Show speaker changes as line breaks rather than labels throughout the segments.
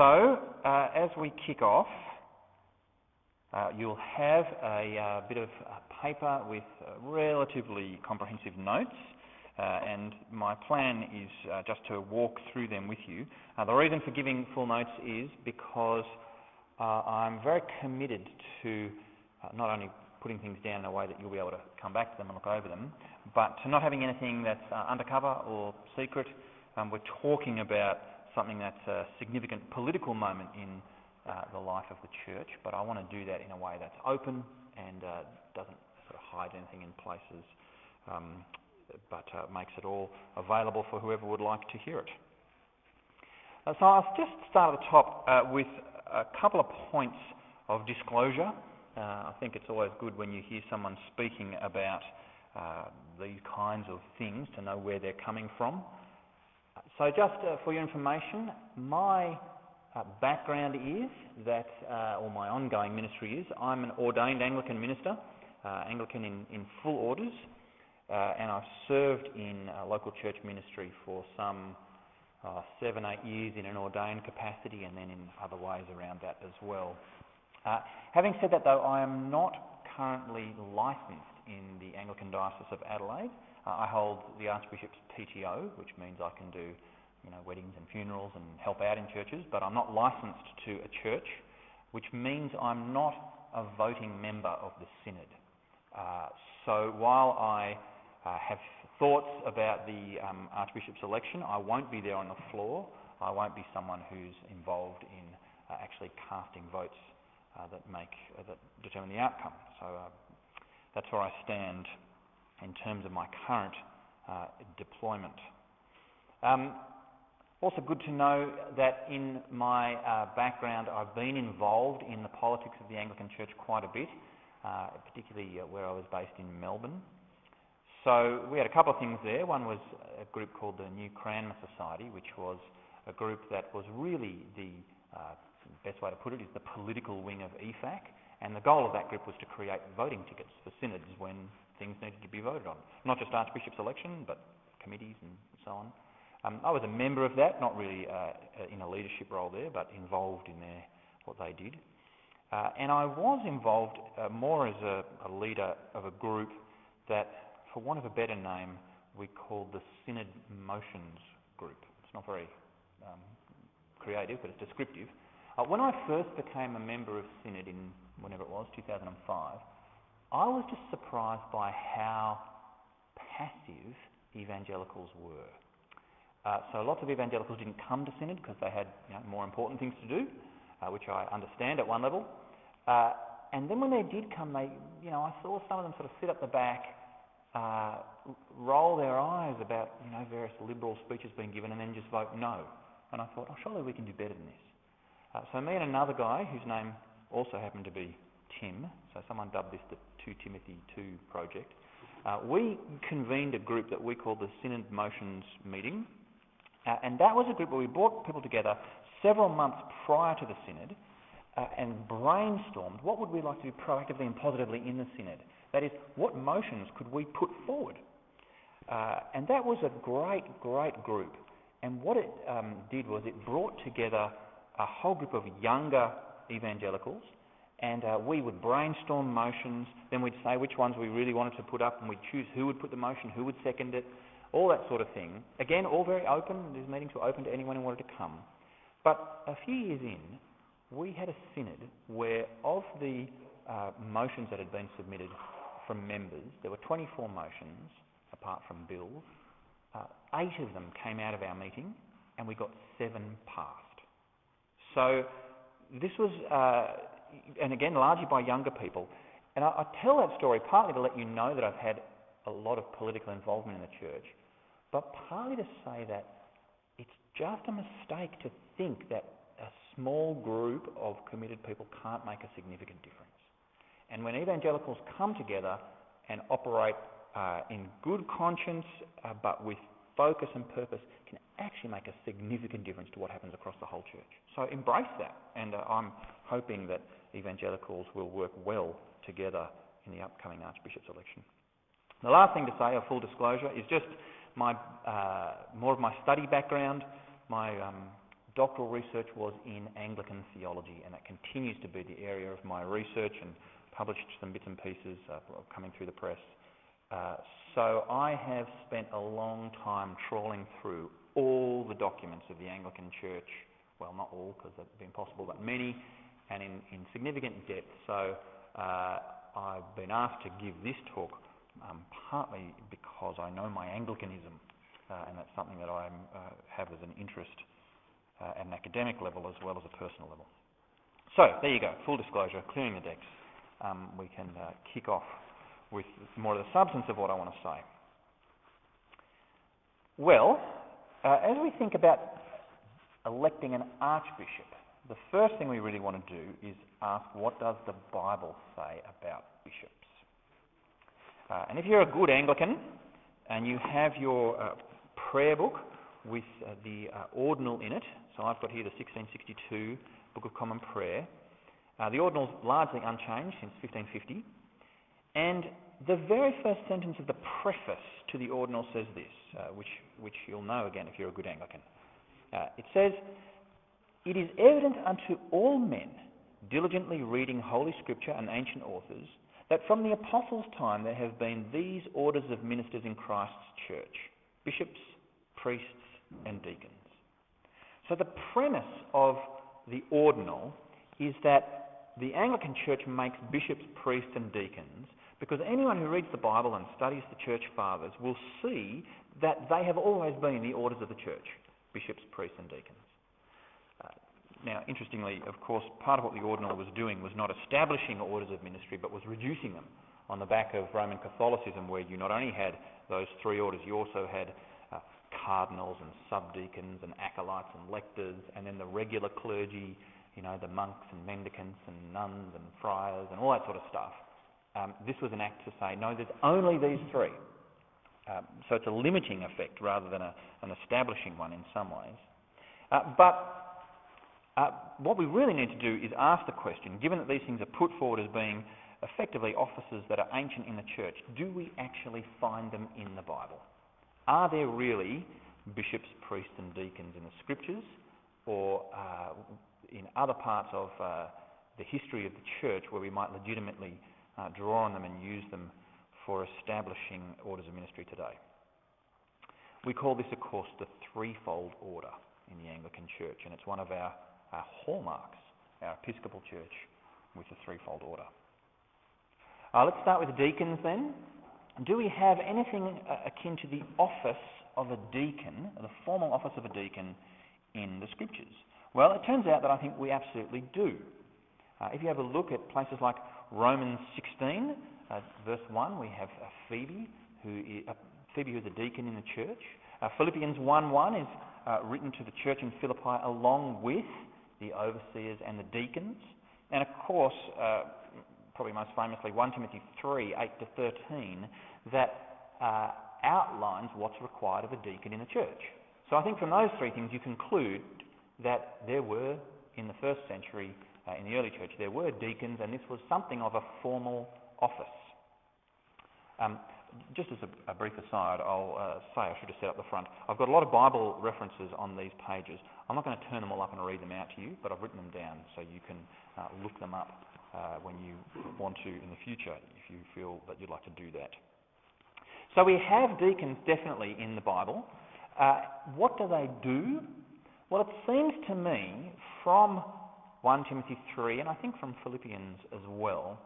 As we kick off, you'll have a bit of paper with relatively comprehensive notes, and my plan is just to walk through them with you. The reason for giving full notes is because I'm very committed to not only putting things down in a way that you'll be able to come back to them and look over them, but to not having anything that's undercover or secret. We're talking about something that's a significant political moment in the life of the church, but I want to do that in a way that's open and doesn't sort of hide anything in places, but makes it all available for whoever would like to hear it. So I'll just start at the top with a couple of points of disclosure. I think it's always good when you hear someone speaking about these kinds of things to know where they're coming from. So just for your information, my background is that, or my ongoing ministry is, I'm an ordained Anglican minister, Anglican in full orders, and I've served in local church ministry for some 7-8 years in an ordained capacity, and then in other ways around that as well. Having said that though, I am not currently licensed in the Anglican Diocese of Adelaide. I hold the Archbishop's PTO, which means I can do weddings and funerals and help out in churches, but I'm not licensed to a church, which means I'm not a voting member of the Synod. So while I have thoughts about the Archbishop's election, I won't be there on the floor. I won't be someone who's involved in actually casting votes that determine the outcome. So that's where I stand in terms of my current deployment. Also good to know that in my background I've been involved in the politics of the Anglican Church quite a bit, particularly where I was based in Melbourne. So we had a couple of things there. One was a group called the New Cranmer Society, which was a group that was really the best way to put it is the political wing of EFAC, and the goal of that group was to create voting tickets for synods when things needed to be voted on. Not just Archbishop's election, but committees and so on. I was a member of that, not really in a leadership role there, but involved in what they did. And I was involved more as a leader of a group that, for want of a better name, we called the Synod Motions Group. It's not very creative, but it's descriptive. When I first became a member of Synod in whenever it was, 2005, I was just surprised by how passive evangelicals were. So lots of evangelicals didn't come to Synod because they had more important things to do, which I understand at one level. And then when they did come, I saw some of them sort of sit up the back, roll their eyes about various liberal speeches being given, and then just vote no. And I thought, surely we can do better than this. So me and another guy, whose name also happened to be Tim, so someone dubbed this the 2 Timothy 2 project, we convened a group that we called the Synod Motions Meeting, and that was a group where we brought people together several months prior to the Synod and brainstormed what would we like to do proactively and positively in the Synod. That is, what motions could we put forward? And that was a great group. And what it did was it brought together a whole group of younger evangelicals, and we would brainstorm motions, then we'd say which ones we really wanted to put up, and we'd choose who would put the motion, who would second it, all that sort of thing. Again, all very open. These meetings were open to anyone who wanted to come. But a few years in, we had a synod where of the motions that had been submitted from members, there were 24 motions, apart from bills. 8 of them came out of our meeting, and we got 7 passed. So this was, and again, largely by younger people. And I tell that story partly to let you know that I've had a lot of political involvement in the church, but partly to say that it's just a mistake to think that a small group of committed people can't make a significant difference. And when evangelicals come together and operate in good conscience, but with focus and purpose, can actually make a significant difference to what happens across the whole church. So embrace that, and I'm hoping that evangelicals will work well together in the upcoming Archbishop's election. The last thing to say, of full disclosure, is just my more of my study background. My doctoral research was in Anglican theology, and that continues to be the area of my research, and published some bits and pieces coming through the press. So I have spent a long time trawling through all the documents of the Anglican Church. Well, not all, because that would be impossible, but many, and in significant depth. So I've been asked to give this talk partly because I know my Anglicanism, and that's something that I have as an interest at an academic level as well as a personal level. So, there you go, full disclosure, clearing the decks. We can kick off with more of the substance of what I want to say. Well, as we think about electing an archbishop, the first thing we really want to do is ask, what does the Bible say about bishops? And if you're a good Anglican and you have your prayer book with the ordinal in it, so I've got here the 1662 Book of Common Prayer. The ordinal's largely unchanged since 1550, and the very first sentence of the preface to the ordinal says this, which you'll know again if you're a good Anglican. It says, "It is evident unto all men, diligently reading Holy Scripture and ancient authors, that from the apostles' time there have been these orders of ministers in Christ's church, bishops, priests, and deacons." So the premise of the ordinal is that the Anglican Church makes bishops, priests, and deacons because anyone who reads the Bible and studies the Church Fathers will see that they have always been the orders of the Church, bishops, priests, and deacons. Now, interestingly, of course, part of what the ordinal was doing was not establishing orders of ministry, but was reducing them on the back of Roman Catholicism, where you not only had those three orders, you also had cardinals and subdeacons and acolytes and lectors, and then the regular clergy, you know, the monks and mendicants and nuns and friars and all that sort of stuff. This was an act to say, no, there's only these three. So it's a limiting effect rather than an establishing one in some ways. But what we really need to do is ask the question, given that these things are put forward as being effectively offices that are ancient in the church, do we actually find them in the Bible? Are there really bishops, priests and deacons in the Scriptures, or in other parts of the history of the church where we might legitimately draw on them and use them for establishing orders of ministry today? We call this, of course, the threefold order in the Anglican Church, and it's one of our hallmarks, our Episcopal Church with the threefold order. Let's start with the deacons then. Do we have anything akin to the office of a deacon, the formal office of a deacon in the Scriptures? Well, it turns out that I think we absolutely do. If you have a look at places like Romans 16, verse 1, we have Phoebe, who is a deacon in the church. Philippians 1:1 is written to the church in Philippi along with the overseers and the deacons. And of course, probably most famously, 1 Timothy 3:8-13, that outlines what's required of a deacon in the church. So I think from those three things you conclude that there were, in the first century, in the early church, there were deacons, and this was something of a formal office. Just as a brief aside, I'll say, I should have said up the front, I've got a lot of Bible references on these pages. I'm not going to turn them all up and read them out to you, but I've written them down so you can look them up when you want to in the future, if you feel that you'd like to do that. So we have deacons definitely in the Bible. What do they do? Well, it seems to me from 1 Timothy 3, and I think from Philippians as well,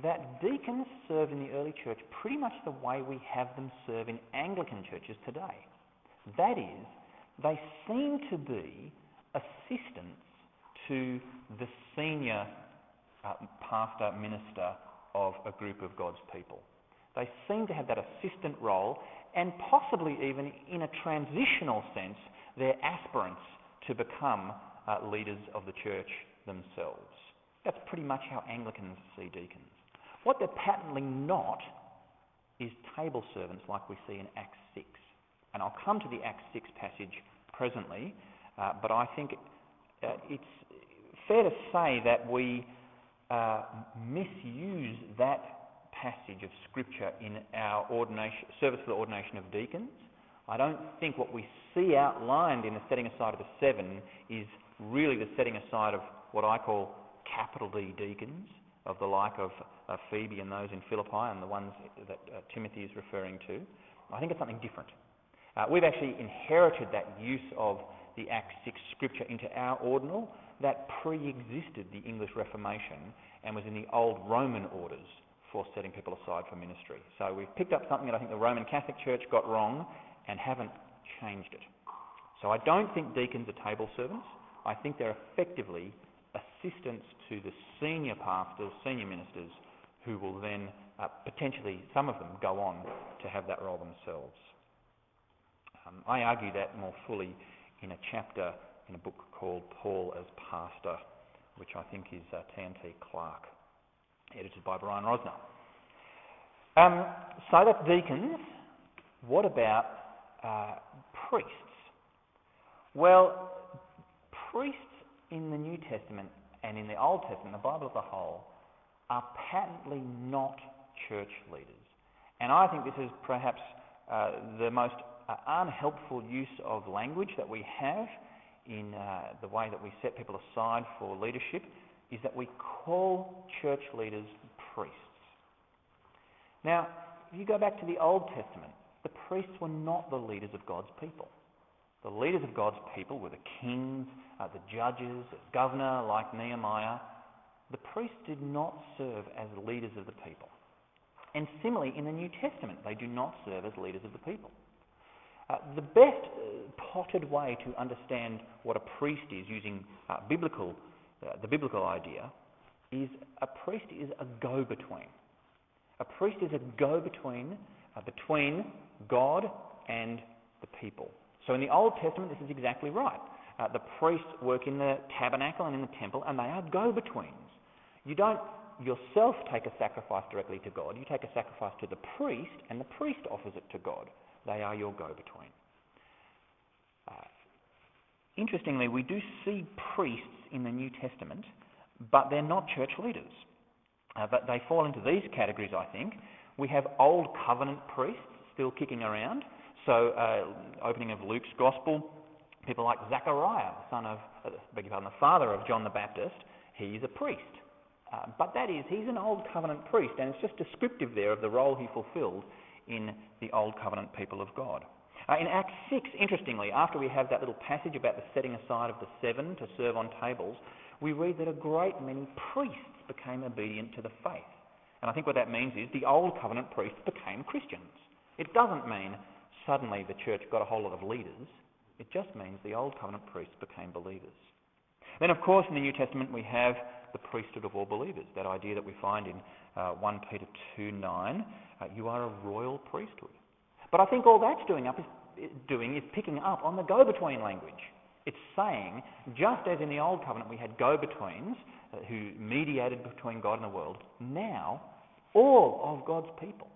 that deacons served in the early church pretty much the way we have them serve in Anglican churches today. That is, they seem to be assistants to the senior pastor, minister of a group of God's people. They seem to have that assistant role, and possibly even in a transitional sense, they're aspirants to become leaders of the church themselves. That's pretty much how Anglicans see deacons. What they're patently not is table servants like we see in Acts 6. And I'll come to the Acts 6 passage presently, but I think it's fair to say that we misuse that passage of Scripture in our service for the ordination of deacons. I don't think what we see outlined in the setting aside of the 7 is really the setting aside of what I call capital D deacons, of the like of Phoebe and those in Philippi and the ones that Timothy is referring to. I think it's something different. We've actually inherited that use of the Acts 6 scripture into our ordinal that pre-existed the English Reformation and was in the old Roman orders for setting people aside for ministry. So we've picked up something that I think the Roman Catholic Church got wrong and haven't changed it. So I don't think deacons are table servants. I think they're effectively assistants to the senior pastors, senior ministers, who will then potentially, some of them, go on to have that role themselves. I argue that more fully in a chapter in a book called Paul as Pastor, which I think is T&T Clark, edited by Brian Rosner. So that's deacons. What about priests? Well, priests in the New Testament and in the Old Testament, the Bible as a whole, are patently not church leaders. And I think this is perhaps the most unhelpful use of language that we have in the way that we set people aside for leadership, is that we call church leaders priests. Now, if you go back to the Old Testament, the priests were not the leaders of God's people. The leaders of God's people were the kings, the judges, the governor like Nehemiah. The priests did not serve as leaders of the people. And similarly, in the New Testament, they do not serve as leaders of the people. The best potted way to understand what a priest is, using the biblical idea, is a priest is a go-between. A priest is a go-between between God and the people. So in the Old Testament, this is exactly right. The priests work in the tabernacle and in the temple, and they are go-betweens. You don't yourself take a sacrifice directly to God. You take a sacrifice to the priest, and the priest offers it to God. They are your go-between. Interestingly, we do see priests in the New Testament, but they're not church leaders. But they fall into these categories, I think. We have Old Covenant priests still kicking around. So, opening of Luke's Gospel, people like Zechariah, the father of John the Baptist, he's a priest. But that is, he's an Old Covenant priest, and it's just descriptive there of the role he fulfilled in the Old Covenant people of God. In Acts 6, interestingly, after we have that little passage about the setting aside of the 7 to serve on tables, we read that a great many priests became obedient to the faith. And I think what that means is the Old Covenant priests became Christians. It doesn't mean suddenly the church got a whole lot of leaders. It just means the Old Covenant priests became believers. Then, of course, in the New Testament we have the priesthood of all believers, that idea that we find in 1 Peter 2:9, you are a royal priesthood. But I think all that's doing is picking up on the go-between language. It's saying, just as in the Old Covenant we had go-betweens who mediated between God and the world, now all of God's people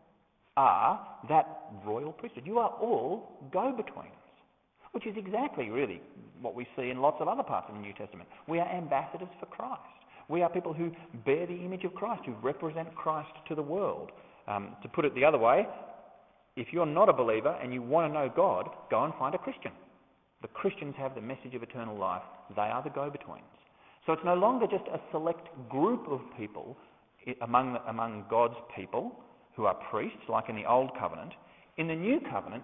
are that royal priesthood. You are all go-betweens, which is exactly really what we see in lots of other parts of the New Testament. We are ambassadors for Christ. We are people who bear the image of Christ, who represent Christ to the world. To put it the other way, if you're not a believer and you want to know God, go and find a Christian. The Christians have the message of eternal life. They are the go-betweens. So it's no longer just a select group of people among God's people who are priests, like in the Old Covenant. In the New Covenant,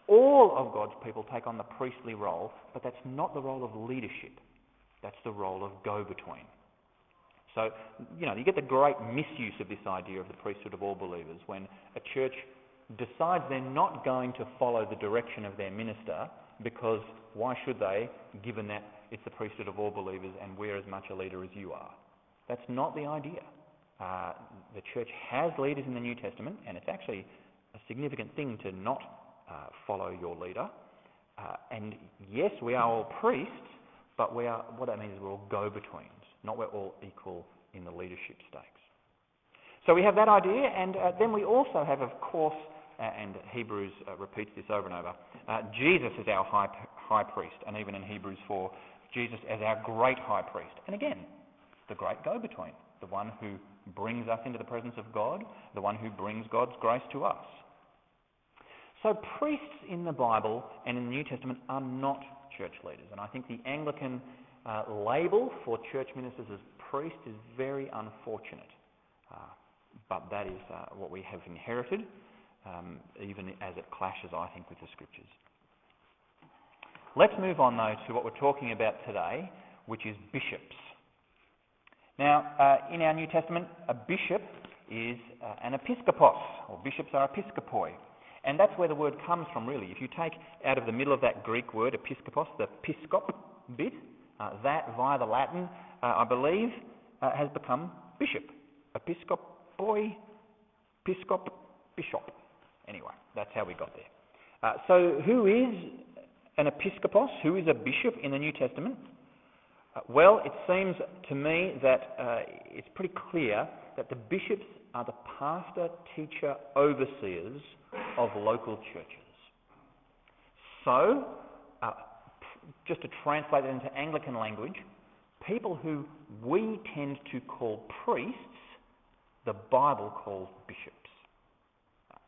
all of God's people take on the priestly role, but that's not the role of leadership. That's the role of go-between. So, you get the great misuse of this idea of the priesthood of all believers when a church decides they're not going to follow the direction of their minister, because why should they, given that it's the priesthood of all believers and we're as much a leader as you are? That's not the idea. The church has leaders in the New Testament, and it's actually a significant thing to not follow your leader. And yes, we are all priests, but what that means is we're all go-betweens, not we're all equal in the leadership stakes. So we have that idea, and then we also have, of course, and Hebrews repeats this over and over, Jesus is our high priest, and even in Hebrews 4, Jesus as our great high priest. And again, the great go-between, the one who brings us into the presence of God, the one who brings God's grace to us. So priests in the Bible and in the New Testament are not church leaders, and I think the Anglican label for church ministers as priest is very unfortunate. But that is what we have inherited, even as it clashes, I think, with the Scriptures. Let's move on, though, to what we're talking about today, which is bishops. Now, in our New Testament, a bishop is an episkopos, or bishops are episkopoi. And that's where the word comes from, really. If you take out of the middle of that Greek word, episkopos, the piskop bit, that via the Latin, I believe, has become bishop. Episkopoi, piskop, bishop. Anyway, that's how we got there. So who is an episkopos? Who is a bishop in the New Testament? Well, it seems to me that it's pretty clear that the bishops are the pastor, teacher, overseers of local churches. So, just to translate it into Anglican language, people who we tend to call priests, the Bible calls bishops.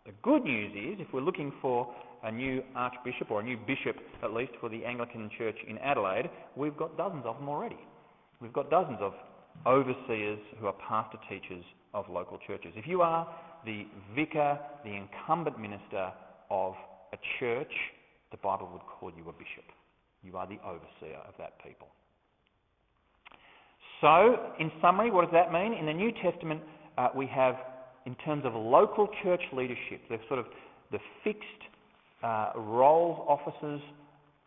The good news is, if we're looking for a new archbishop, or a new bishop at least, for the Anglican Church in Adelaide, we've got dozens of them already. We've got dozens of overseers who are pastor teachers of local churches. If you are the vicar, the incumbent minister of a church, the Bible would call you a bishop. You are the overseer of that people. So, in summary, what does that mean? In the New Testament, we have, in terms of local church leadership, the sort of the fixed roles, offices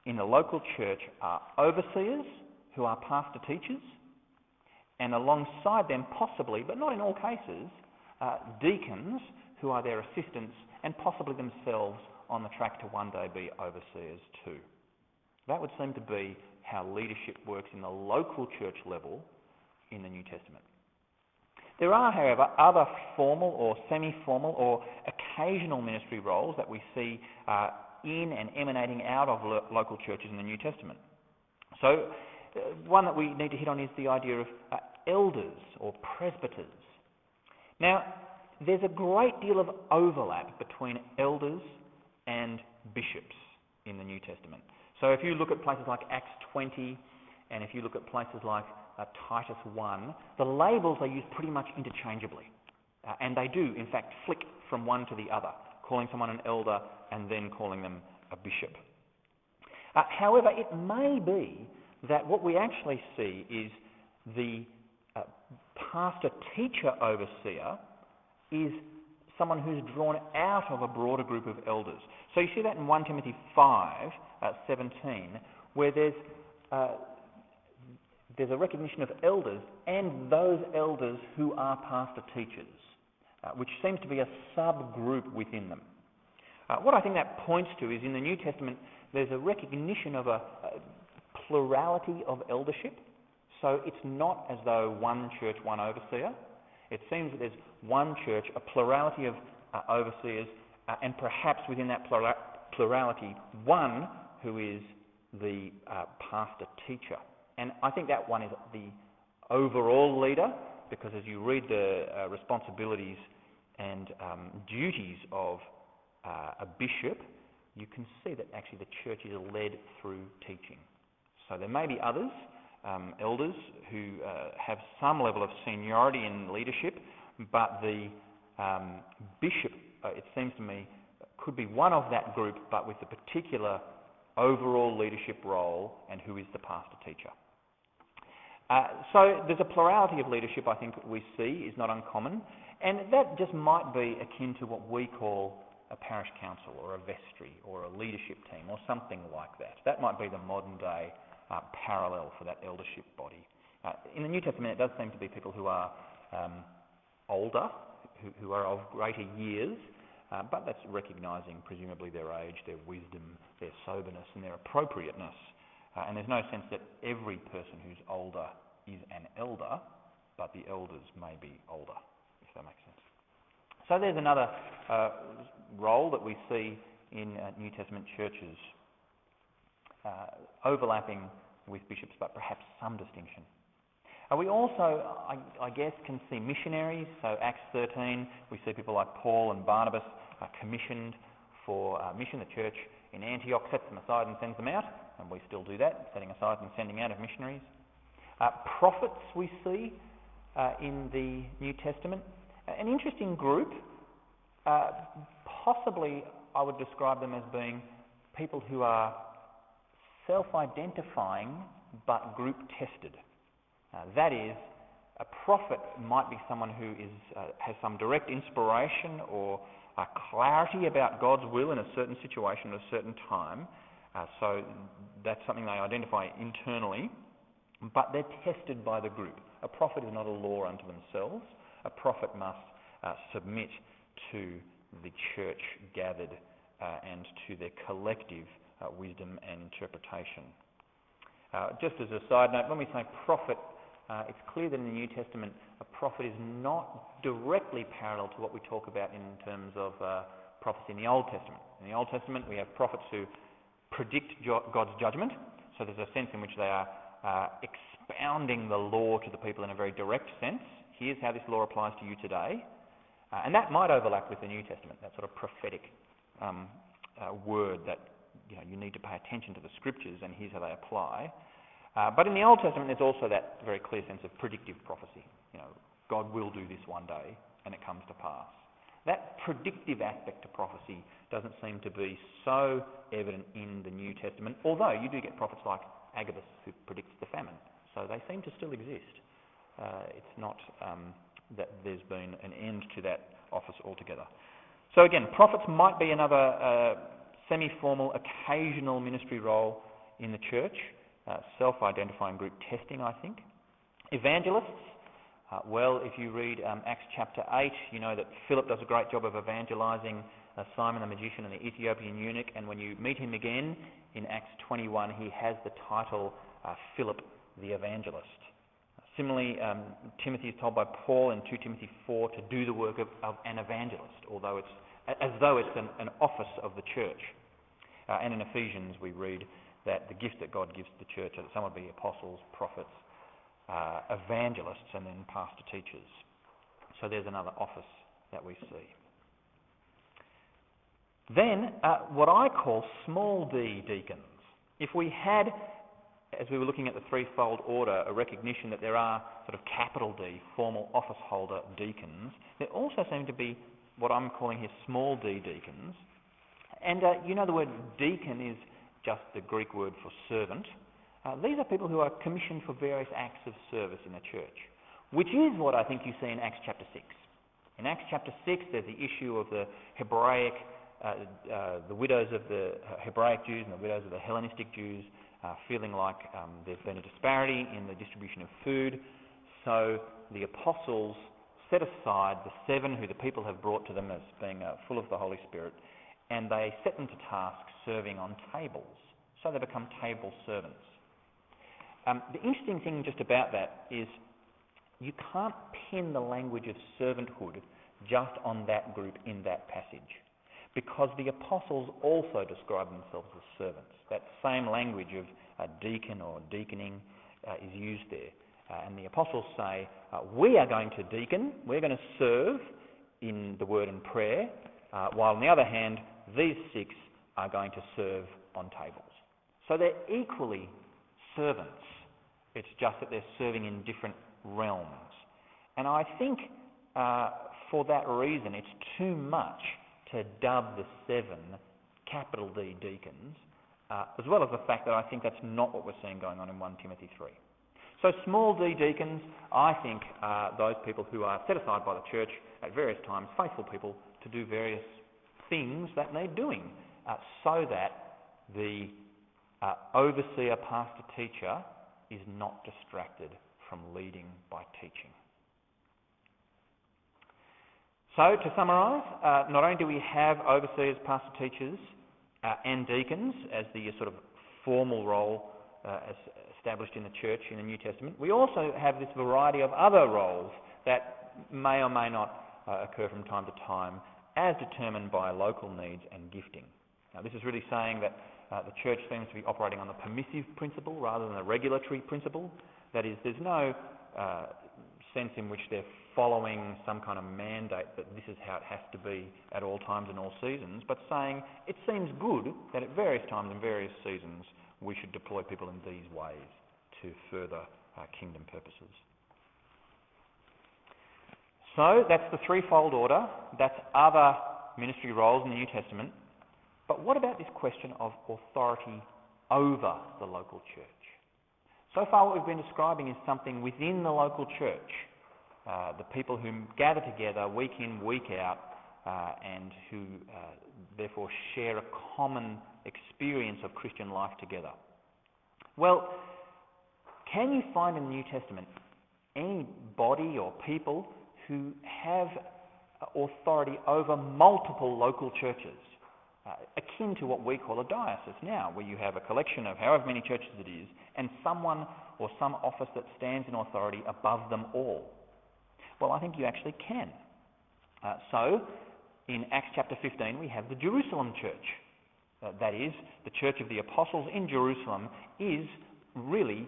in the local church are overseers, who are pastor teachers, and alongside them, possibly, but not in all cases, deacons, who are their assistants, and possibly themselves on the track to one day be overseers too. That would seem to be how leadership works in the local church level in the New Testament. There are, however, other formal or semi-formal or occasional ministry roles that we see in and emanating out of local churches in the New Testament. So, one that we need to hit on is the idea of elders or presbyters. Now, there's a great deal of overlap between elders and bishops in the New Testament. So if you look at places like Acts 20, and if you look at places like Titus 1, the labels are used pretty much interchangeably. And they do, in fact, flick from one to the other, calling someone an elder and then calling them a bishop. However, it may be that what we actually see is the pastor-teacher overseer is someone who's drawn out of a broader group of elders. So you see that in 1 Timothy 5, 17, where there's a recognition of elders and those elders who are pastor-teachers, which seems to be a subgroup within them. What I think that points to is in the New Testament there's a recognition of a plurality of eldership. So it's not as though one church, one overseer. It seems that there's one church, a plurality of overseers, and perhaps within that plurality, one who is the pastor-teacher. And I think that one is the overall leader, because as you read the responsibilities and duties of a bishop, you can see that actually the church is led through teaching. So there may be others, elders, who have some level of seniority in leadership, but the bishop, it seems to me, could be one of that group, but with the particular overall leadership role and who is the pastor-teacher. So there's a plurality of leadership I think we see is not uncommon, and that just might be akin to what we call a parish council or a vestry or a leadership team or something like that. That might be the modern day parallel for that eldership body. In the New Testament it does seem to be people who are older, who are of greater years, but that's recognising presumably their age, their wisdom, their soberness and their appropriateness. And there's no sense that every person who's older is an elder, but the elders may be older, if that makes sense. So there's another role that we see in New Testament churches, overlapping with bishops, but perhaps some distinction. We also, I guess, can see missionaries. So Acts 13, we see people like Paul and Barnabas commissioned for mission. The church in Antioch sets them aside and sends them out, and we still do that, setting aside and sending out of missionaries. Prophets we see in the New Testament. An interesting group. Possibly I would describe them as being people who are self-identifying but group-tested. That is, a prophet might be someone who has some direct inspiration or clarity about God's will in a certain situation at a certain time. So that's something they identify internally, but they're tested by the group. A prophet is not a law unto themselves. A prophet must submit to the church gathered and to their collective wisdom and interpretation. Just as a side note, when we say prophet, it's clear that in the New Testament a prophet is not directly parallel to what we talk about in terms of prophecy in the Old Testament. In the Old Testament we have prophets who predict God's judgment, so there's a sense in which they are expounding the law to the people in a very direct sense. Here's how this law applies to you today. And that might overlap with the New Testament, that sort of prophetic word that you need to pay attention to the scriptures and here's how they apply. But in the Old Testament there's also that very clear sense of predictive prophecy. God will do this one day and it comes to pass. That predictive aspect to prophecy doesn't seem to be so evident in the New Testament, although you do get prophets like Agabus who predicts the famine. So they seem to still exist. It's not that there's been an end to that office altogether. So again, prophets might be another semi-formal, occasional ministry role in the church, self-identifying group testing, I think. Evangelists, well, if you read Acts chapter 8, you know that Philip does a great job of evangelising Simon the magician and the Ethiopian eunuch, and when you meet him again in Acts 21, he has the title Philip the Evangelist. Similarly, Timothy is told by Paul in 2 Timothy 4 to do the work of an evangelist, although it's as though it's an office of the church. And in Ephesians we read that the gift that God gives to the church, that some would be apostles, prophets, evangelists, and then pastor teachers. So there's another office that we see. Then, what I call small d deacons. If we had, as we were looking at the threefold order, a recognition that there are sort of capital D, formal office holder deacons, there also seem to be what I'm calling here small d deacons. And the word deacon is just the Greek word for servant. These are people who are commissioned for various acts of service in the church, which is what I think you see in Acts chapter 6. In Acts chapter 6 there's the issue of the Hebraic, the widows of the Hebraic Jews and the widows of the Hellenistic Jews feeling like there's been a disparity in the distribution of food. So the apostles set aside the 7 who the people have brought to them as being full of the Holy Spirit, and they set them to task serving on tables. So they become table servants. The interesting thing just about that is you can't pin the language of servanthood just on that group in that passage, because the apostles also describe themselves as servants. That same language of deacon or deaconing is used there. And the apostles say, we are going to deacon, we're going to serve in the word and prayer, while on the other hand, these 6 are going to serve on tables. So they're equally servants. It's just that they're serving in different realms. And I think for that reason it's too much to dub the 7 capital D deacons, as well as the fact that I think that's not what we're seeing going on in 1 Timothy 3. So small d deacons, I think, are those people who are set aside by the church at various times, faithful people, to do various things that need doing, so that the overseer, pastor, teacher is not distracted from leading by teaching. So, to summarise, not only do we have overseers, pastor, teachers and deacons as the sort of formal role as established in the church in the New Testament, we also have this variety of other roles that may or may not occur from time to time as determined by local needs and gifting. Now, this is really saying that the church seems to be operating on the permissive principle rather than the regulatory principle. That is, there's no sense in which they're following some kind of mandate that this is how it has to be at all times and all seasons, but saying it seems good that at various times and various seasons we should deploy people in these ways to further kingdom purposes. So that's the threefold order. That's other ministry roles in the New Testament. But what about this question of authority over the local church? So far what we've been describing is something within the local church, the people who gather together week in, week out, and who therefore share a common experience of Christian life together. Well, can you find in the New Testament any body or people who have authority over multiple local churches, akin to what we call a diocese now, where you have a collection of however many churches it is, and someone or some office that stands in authority above them all? Well, I think you actually can. So, in Acts chapter 15, we have the Jerusalem church. That is, the church of the apostles in Jerusalem is really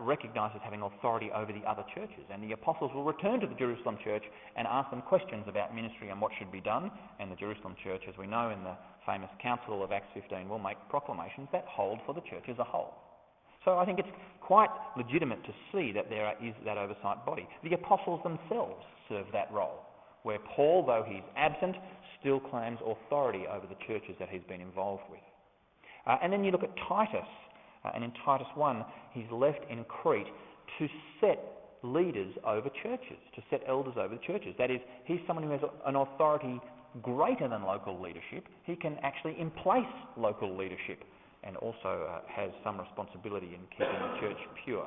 recognised as having authority over the other churches. And the apostles will return to the Jerusalem church and ask them questions about ministry and what should be done. And the Jerusalem church, as we know in the famous council of Acts 15, will make proclamations that hold for the church as a whole. So I think it's quite legitimate to see that there is that oversight body. The apostles themselves serve that role, where Paul, though he's absent, still claims authority over the churches that he's been involved with. And then you look at Titus, and in Titus 1, he's left in Crete to set leaders over churches, to set elders over the churches. That is, he's someone who has an authority greater than local leadership. He can actually emplace local leadership and also has some responsibility in keeping the church pure.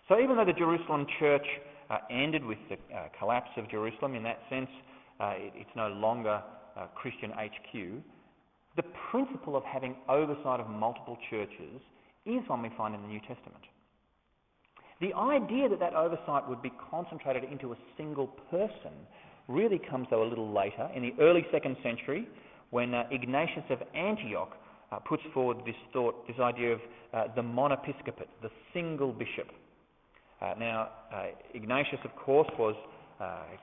So even though the Jerusalem church ended with the collapse of Jerusalem, in that sense, it's no longer Christian HQ, the principle of having oversight of multiple churches is one we find in the New Testament. The idea that that oversight would be concentrated into a single person really comes, though, a little later, in the early 2nd century, when Ignatius of Antioch puts forward this thought, this idea of the monepiscopate, the single bishop. Now, Ignatius, of course, was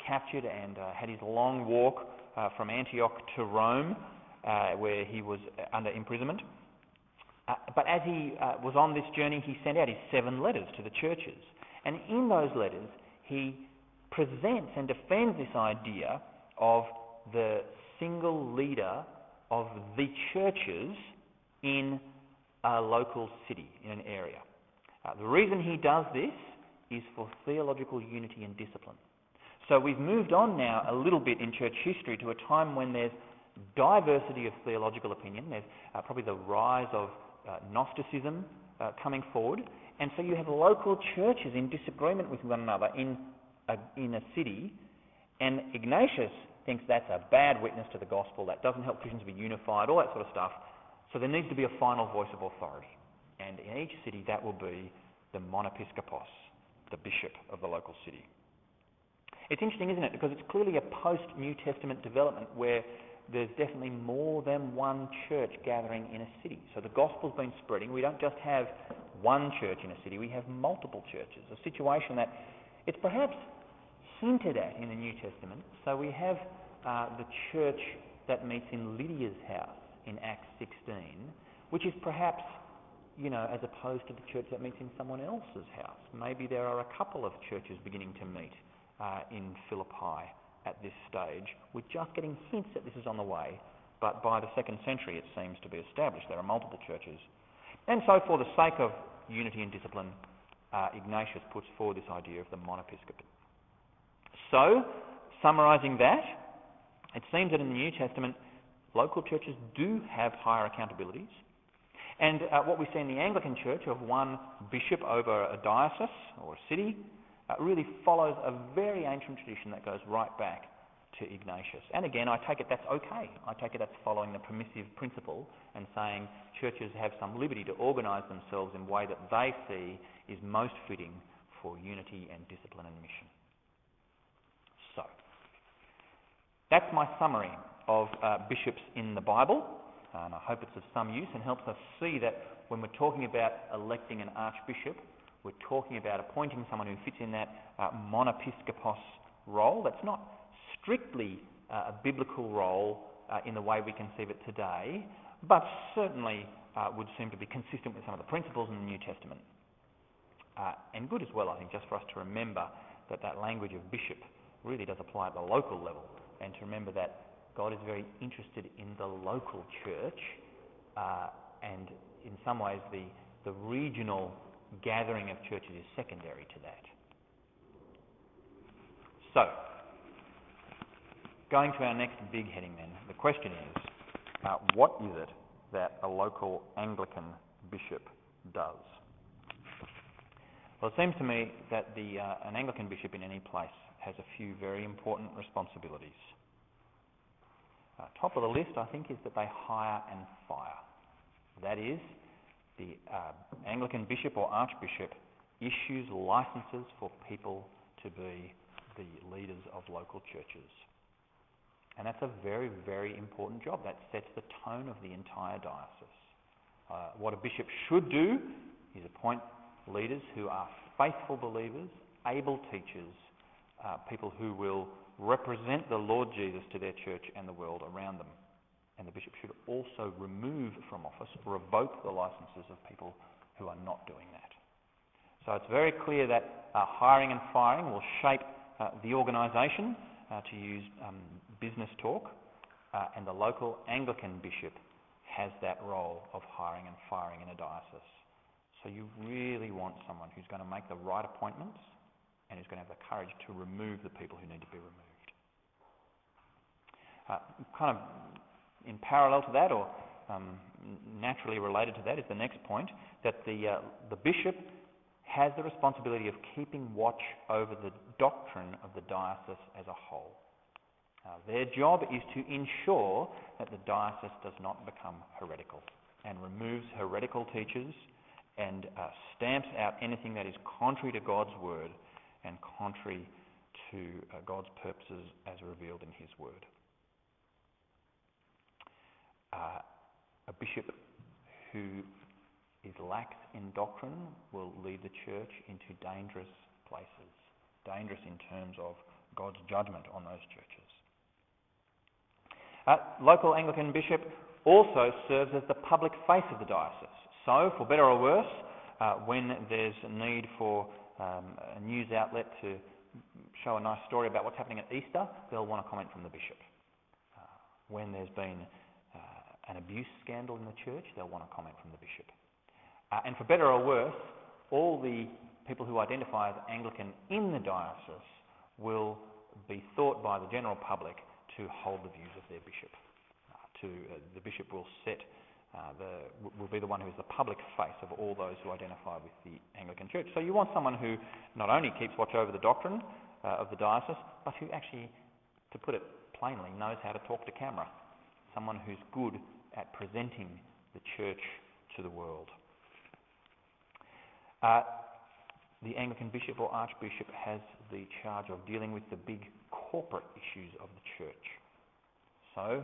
captured and had his long walk from Antioch to Rome, where he was under imprisonment. But as he was on this journey, he sent out his 7 letters to the churches. And in those letters, he presents and defends this idea of the single leader of the churches in a local city, in an area. The reason he does this is for theological unity and discipline. So we've moved on now a little bit in church history to a time when there's diversity of theologial opinion. There's probably the rise of Gnosticism coming forward, and so you have local churches in disagreement with one another in a city, and Ignatius thinks that's a bad witness to the gospel, that doesn't help Christians be unified, all that sort of stuff. So there needs to be a final voice of authority, and in each city that will be the monepiscopos, the bishop of the local city. It's interesting, isn't it, because it's clearly a post-New Testament development where there's definitely more than one church gathering in a city. So the gospel's been spreading. We don't just have one church in a city, we have multiple churches, a situation that it's perhaps hinted at in the New Testament. So we have the church that meets in Lydia's house in Acts 16, which is perhaps, as opposed to the church that meets in someone else's house. Maybe there are a couple of churches beginning to meet in Philippi at this stage. We're just getting hints that this is on the way, but by the 2nd century it seems to be established. There are multiple churches. And so for the sake of unity and discipline, Ignatius puts forward this idea of the monepiscopate. So, summarising that, it seems that in the New Testament, local churches do have higher accountabilities. And what we see in the Anglican Church of one bishop over a diocese or a city really follows a very ancient tradition that goes right back to Ignatius. And again, I take it that's okay. I take it that's following the permissive principle and saying churches have some liberty to organise themselves in a way that they see is most fitting for unity and discipline and mission. So, that's my summary of bishops in the Bible, and I hope it's of some use and helps us see that when we're talking about electing an archbishop, we're talking about appointing someone who fits in that monepiscopos role. That's not strictly a biblical role in the way we conceive it today, but certainly would seem to be consistent with some of the principles in the New Testament. And good as well, I think, just for us to remember that that language of bishop really does apply at the local level, and to remember that God is very interested in the local church, and in some ways the regional gathering of churches is secondary to that. So, going to our next big heading then, the question is, what is it that a local Anglican bishop does? Well, it seems to me that an Anglican bishop in any place has a few very important responsibilities. Top of the list, I think, is that they hire and fire. That is, the Anglican bishop or archbishop issues licences for people to be the leaders of local churches. And that's a very, very important job. That sets the tone of the entire diocese. What a bishop should do is appoint leaders who are faithful believers, able teachers, people who will represent the Lord Jesus to their church and the world around them. And the bishop should also remove from office, revoke the licences of people who are not doing that. So it's very clear that hiring and firing will shape the organisation, to use business talk, and the local Anglican bishop has that role of hiring and firing in a diocese. So you really want someone who's going to make the right appointments and who's going to have the courage to remove the people who need to be removed. Kind of in parallel to that, or naturally related to that, is the next point, that the bishop has the responsibility of keeping watch over the doctrine of the diocese as a whole. Their job is to ensure that the diocese does not become heretical and removes heretical teachers and stamps out anything that is contrary to God's word and contrary to God's purposes as revealed in his word. A bishop who is lax in doctrine will lead the church into dangerous places, dangerous in terms of God's judgment on those churches. Local Anglican bishop also serves as the public face of the diocese. So, for better or worse, when there's a need for a news outlet to show a nice story about what's happening at Easter, they'll want a comment from the bishop. When there's been an abuse scandal in the church, they'll want a comment from the bishop. And for better or worse, all the people who identify as Anglican in the diocese will be thought by the general public to hold the views of their bishop. The bishop will will be the one who is the public face of all those who identify with the Anglican Church. So you want someone who not only keeps watch over the doctrine of the diocese, but who actually, to put it plainly, knows how to talk to camera. Someone who's good at presenting the church to the world. The Anglican bishop or archbishop has the charge of dealing with the big corporate issues of the church. So,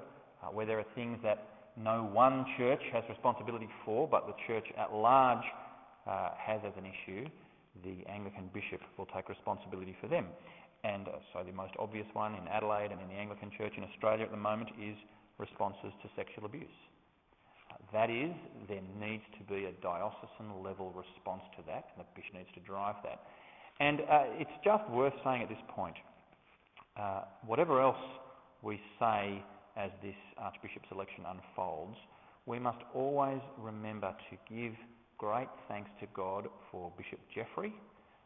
where there are things that no one church has responsibility for, but the church at large has as an issue, the Anglican bishop will take responsibility for them. And so the most obvious one in Adelaide and in the Anglican Church in Australia at the moment is responses to sexual abuse. That is, there needs to be a diocesan level response to that, and the bishop needs to drive that. And it's just worth saying at this point, whatever else we say as this archbishop's election unfolds, we must always remember to give great thanks to God for Bishop Jeffrey,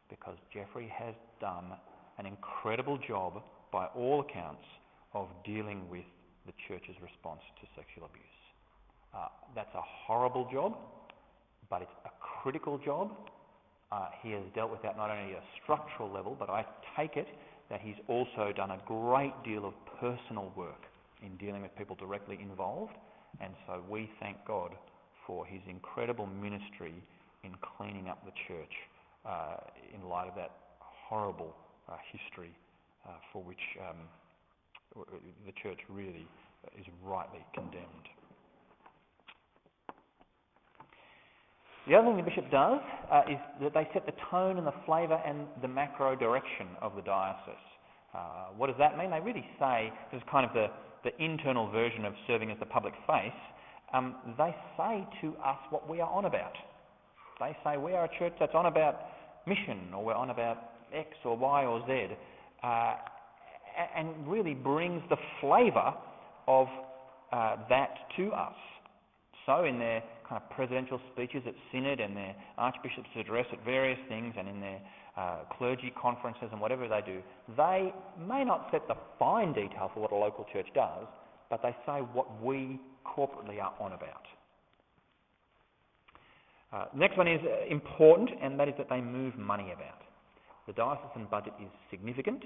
because Jeffrey has done an incredible job, by all accounts, of dealing with the church's response to sexual abuse. That's a horrible job, but it's a critical job. He has dealt with that not only at a structural level, but I take it that he's also done a great deal of personal work in dealing with people directly involved, and so we thank God for his incredible ministry in cleaning up the church in light of that horrible history for which the church really is rightly condemned. The other thing the bishop does is that they set the tone and the flavour and the macro direction of the diocese. What does that mean? They really say, this is kind of the internal version of serving as the public face, they say to us what we are on about. They say we are a church that's on about mission, or we're on about X or Y or Z, and really brings the flavour of that to us. So in their kind of presidential speeches at synod and their archbishop's address at various things and in their clergy conferences and whatever they do, they may not set the fine detail for what a local church does, but they say what we corporately are on about. Next one is important, and that is that they move money about. The diocesan budget is significant,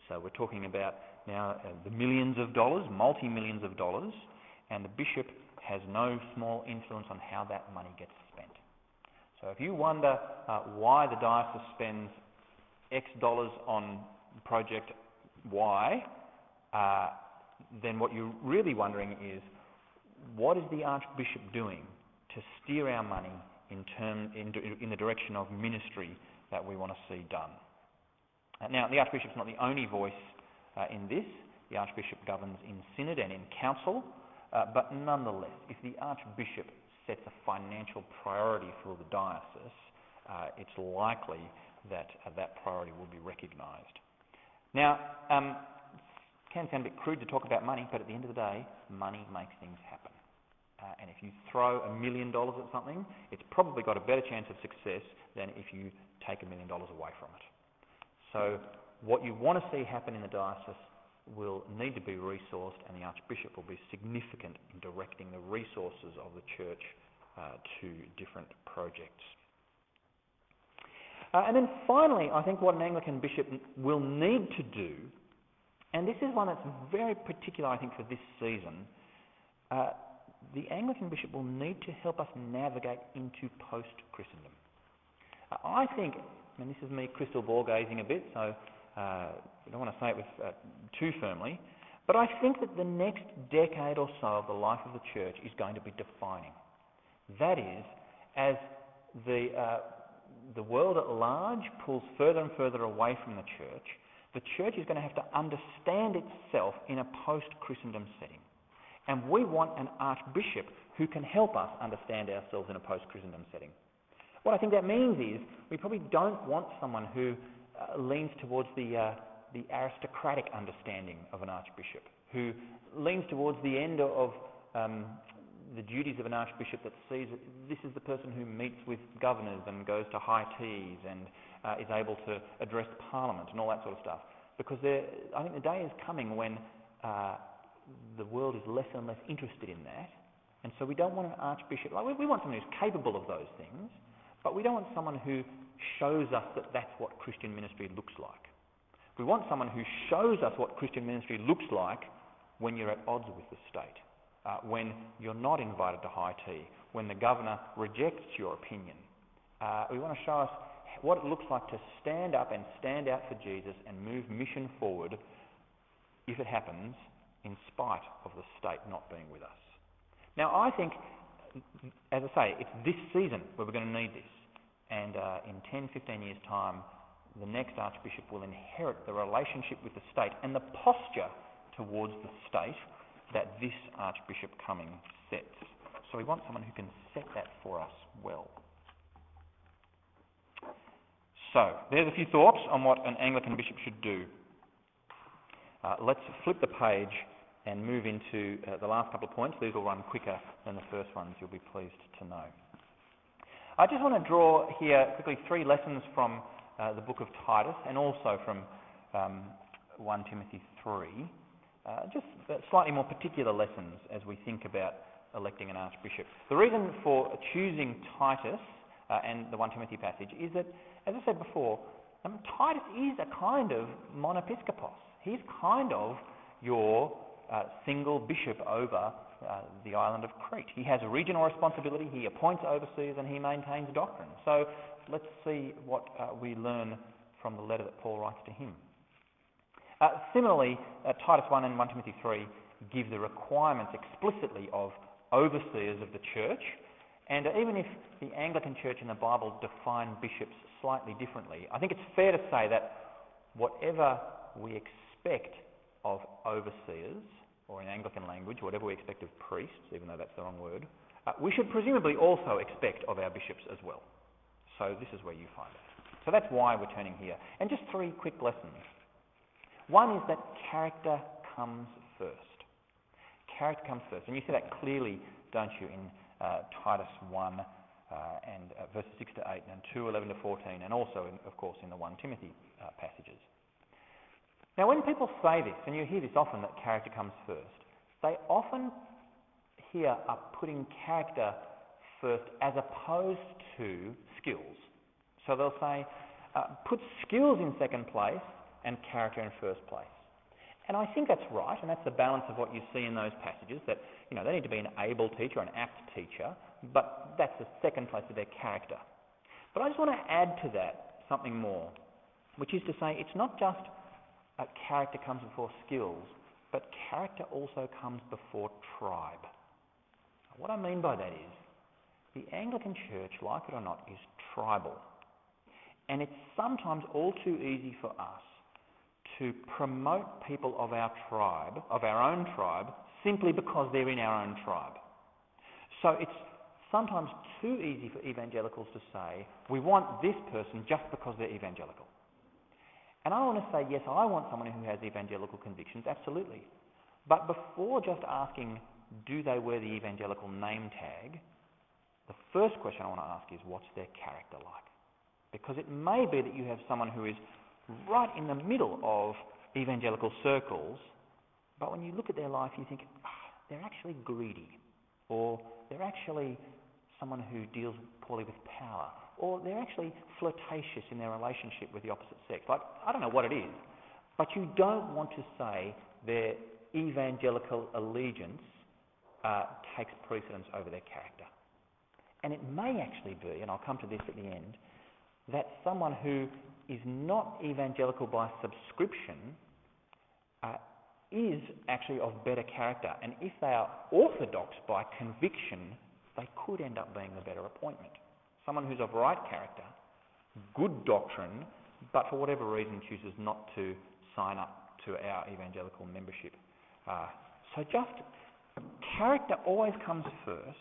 so we're talking about now the millions of dollars, multi-millions of dollars, and the bishop has no small influence on how that money gets spent. So if you wonder why the diocese spends X dollars on project Y, then what you're really wondering is, what is the archbishop doing to steer our money in the direction of ministry that we want to see done? Now, the archbishop's not the only voice in this. The archbishop governs in synod and in council, but nonetheless, if the archbishop sets a financial priority for the diocese, it's likely that that priority will be recognised. Now, it can sound a bit crude to talk about money, but at the end of the day, money makes things happen. And if you throw $1 million at something, it's probably got a better chance of success than if you take $1 million away from it. So what you want to see happen in the diocese will need to be resourced, and the archbishop will be significant in directing the resources of the church to different projects. And then finally, I think what an Anglican bishop will need to do, and this is one that's very particular, I think, for this season, the Anglican bishop will need to help us navigate into post-Christendom. I think, and this is me crystal ball gazing a bit, so I don't want to say it with too firmly, but I think that the next decade or so of the life of the church is going to be defining. That is, as the world at large pulls further and further away from the church is going to have to understand itself in a post-Christendom setting. And we want an archbishop who can help us understand ourselves in a post-Christendom setting. What I think that means is we probably don't want someone who leans towards the aristocratic understanding of an archbishop, who leans towards the end of the duties of an archbishop that sees that this is the person who meets with governors and goes to high teas and is able to address Parliament and all that sort of stuff. Because I think the day is coming when the world is less and less interested in that, and so we don't want an archbishop. We want someone who's capable of those things, but we don't want someone who shows us that that's what Christian ministry looks like. We want someone who shows us what Christian ministry looks like when you're at odds with the state, when you're not invited to high tea, when the governor rejects your opinion. We want to show us what it looks like to stand up and stand out for Jesus and move mission forward, if it happens, in spite of the state not being with us. Now, I think, as I say, it's this season where we're going to need this. And in 10, 15 years' time, the next archbishop will inherit the relationship with the state and the posture towards the state that this archbishop coming sets. So we want someone who can set that for us well. So, there's a few thoughts on what an Anglican bishop should do. Let's flip the page and move into the last couple of points. These will run quicker than the first ones, you'll be pleased to know. I just want to draw here quickly 3 lessons from the book of Titus and also from 1 Timothy 3. Just slightly more particular lessons as we think about electing an archbishop. The reason for choosing Titus and the 1 Timothy passage is that, as I said before, Titus is a kind of monepiscopos. He's kind of your single bishop over the island of Crete. He has a regional responsibility, he appoints overseers, and he maintains doctrine. So let's see what we learn from the letter that Paul writes to him. Similarly, Titus 1 and 1 Timothy 3 give the requirements explicitly of overseers of the church, And even if the Anglican Church and the Bible define bishops slightly differently, I think it's fair to say that whatever we expect of overseers, or in Anglican language, whatever we expect of priests, even though that's the wrong word, we should presumably also expect of our bishops as well. So this is where you find it. So that's why we're turning here. And just 3 quick lessons. One is that character comes first. Character comes first. And you see that clearly, don't you, in Titus 1 and verses 6 to 8 and 2, 11 to 14, and also, of course, in the 1 Timothy passages. Now, when people say this, and you hear this often, that character comes first, they often here are putting character first as opposed to skills. So they'll say, put skills in second place and character in first place. And I think that's right, and that's the balance of what you see in those passages, that they need to be an able teacher, an apt teacher, but that's the second place of their character. But I just want to add to that something more, which is to say it's not just character comes before skills, but character also comes before tribe. What I mean by that is, the Anglican Church, like it or not, is tribal. And it's sometimes all too easy for us to promote people of our tribe, of our own tribe, simply because they're in our own tribe. So it's sometimes too easy for evangelicals to say, we want this person just because they're evangelical. And I want to say, yes, I want someone who has evangelical convictions, absolutely. But before just asking, do they wear the evangelical name tag, the first question I want to ask is, what's their character like? Because it may be that you have someone who is right in the middle of evangelical circles, but when you look at their life, you think, they're actually greedy, or they're actually someone who deals poorly with power, or they're actually flirtatious in their relationship with the opposite sex. Like, I don't know what it is, but you don't want to say their evangelical allegiance takes precedence over their character. And it may actually be, and I'll come to this at the end, that someone who is not evangelical by subscription is actually of better character. And if they are orthodox by conviction, they could end up being the better appointment. Someone who's of right character, good doctrine, but for whatever reason chooses not to sign up to our evangelical membership. So just character always comes first.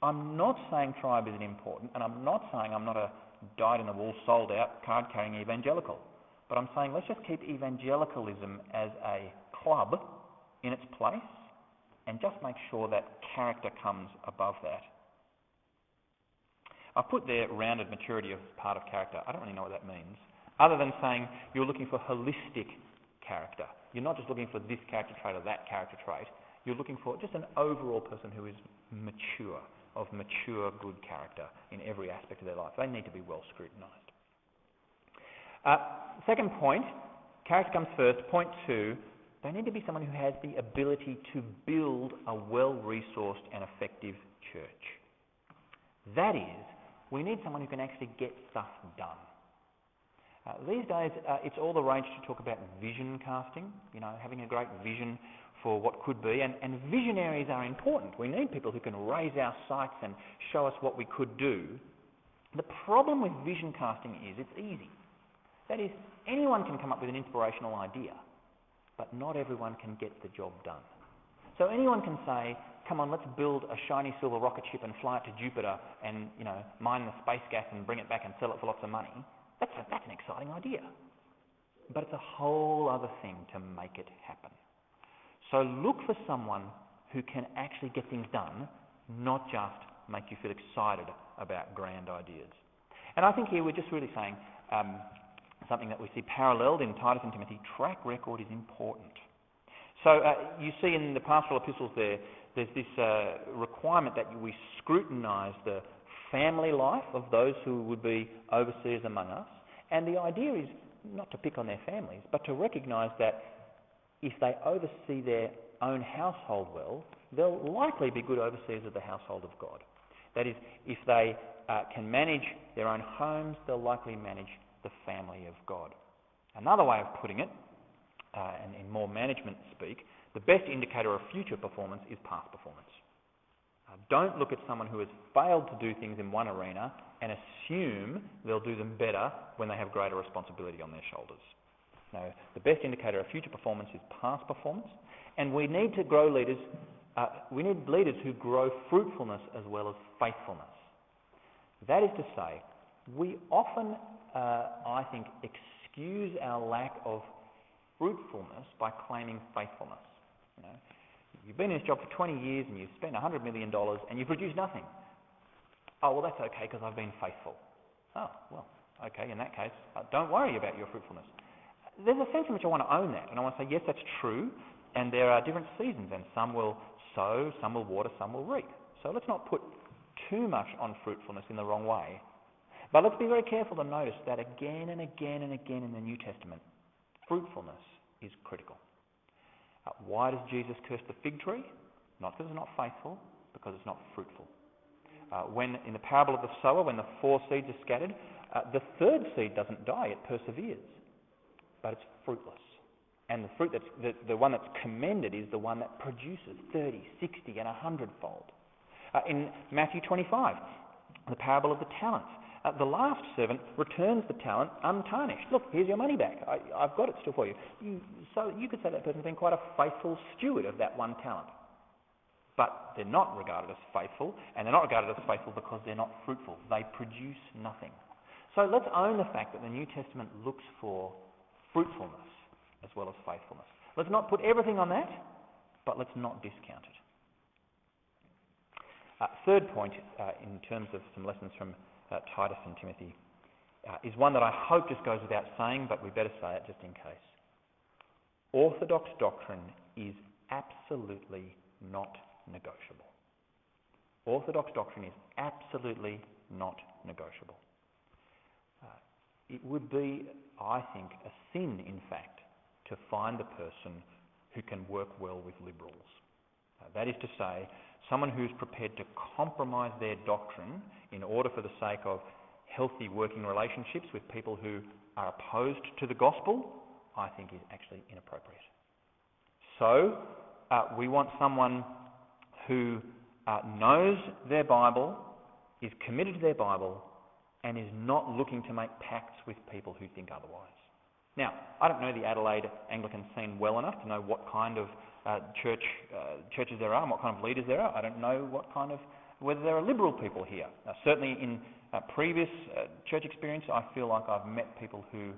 I'm not saying tribe isn't important, and I'm not saying I'm not a dyed-in-the-wool, sold-out, card-carrying evangelical. But I'm saying let's just keep evangelicalism as a club in its place and just make sure that character comes above that. I've put there rounded maturity as part of character. I don't really know what that means, other than saying you're looking for holistic character. You're not just looking for this character trait or that character trait. You're looking for just an overall person who is mature, of mature good character in every aspect of their life. They need to be well scrutinised. Second point, character comes first. Point 2, they need to be someone who has the ability to build a well-resourced and effective church. That is, we need someone who can actually get stuff done. These days, it's all the rage to talk about vision casting, having a great vision for what could be, and visionaries are important. We need people who can raise our sights and show us what we could do. The problem with vision casting is it's easy. That is, anyone can come up with an inspirational idea, but not everyone can get the job done. So anyone can say, come on, let's build a shiny silver rocket ship and fly it to Jupiter and, mine the space gas and bring it back and sell it for lots of money. That's an exciting idea. But it's a whole other thing to make it happen. So look for someone who can actually get things done, not just make you feel excited about grand ideas. And I think here we're just really saying something that we see paralleled in Titus and Timothy. Track record is important. So you see in the pastoral epistles there's this requirement that we scrutinise the family life of those who would be overseers among us. And the idea is not to pick on their families, but to recognise that if they oversee their own household well, they'll likely be good overseers of the household of God. That is, if they can manage their own homes, they'll likely manage the family of God. Another way of putting it, and in more management speak, the best indicator of future performance is past performance. Don't look at someone who has failed to do things in one arena and assume they'll do them better when they have greater responsibility on their shoulders. No, the best indicator of future performance is past performance, and we need to grow leaders. We need leaders who grow fruitfulness as well as faithfulness. That is to say, we often, I think, excuse our lack of fruitfulness by claiming faithfulness. You know, you've been in this job for 20 years and you've spent $100 million and you've produced nothing. Oh, well, that's okay because I've been faithful. Oh, well, okay, in that case, don't worry about your fruitfulness. There's a sense in which I want to own that, and I want to say, yes, that's true, and there are different seasons, and some will sow, some will water, some will reap. So let's not put too much on fruitfulness in the wrong way. But let's be very careful to notice that again and again and again in the New Testament, fruitfulness is critical. Why does Jesus curse the fig tree? Not because it's not faithful, because it's not fruitful. When in the parable of the sower, when the 4 seeds are scattered, the third seed doesn't die, it perseveres, but it's fruitless. And the fruit the one that's commended is the one that produces 30, 60 and 100-fold. In Matthew 25, the parable of the talents, the last servant returns the talent untarnished. Look, here's your money back. I've got it still for you. So you could say that person's been quite a faithful steward of that one talent. But they're not regarded as faithful, and they're not regarded as faithful because they're not fruitful. They produce nothing. So let's own the fact that the New Testament looks for fruitfulness as well as faithfulness. Let's not put everything on that, but let's not discount it. Third point, in terms of some lessons from Titus and Timothy, is one that I hope just goes without saying, but we better say it just in case. Orthodox doctrine is absolutely not negotiable. Orthodox doctrine is absolutely not negotiable. It would be, I think, a sin, in fact, to find a person who can work well with liberals. That is to say, someone who's prepared to compromise their doctrine in order for the sake of healthy working relationships with people who are opposed to the gospel, I think is actually inappropriate. So, we want someone who knows their Bible, is committed to their Bible, and is not looking to make pacts with people who think otherwise. Now, I don't know the Adelaide Anglican scene well enough to know what kind of churches there are and what kind of leaders there are. I don't know whether there are liberal people here. Certainly in previous church experience, I feel like I've met people who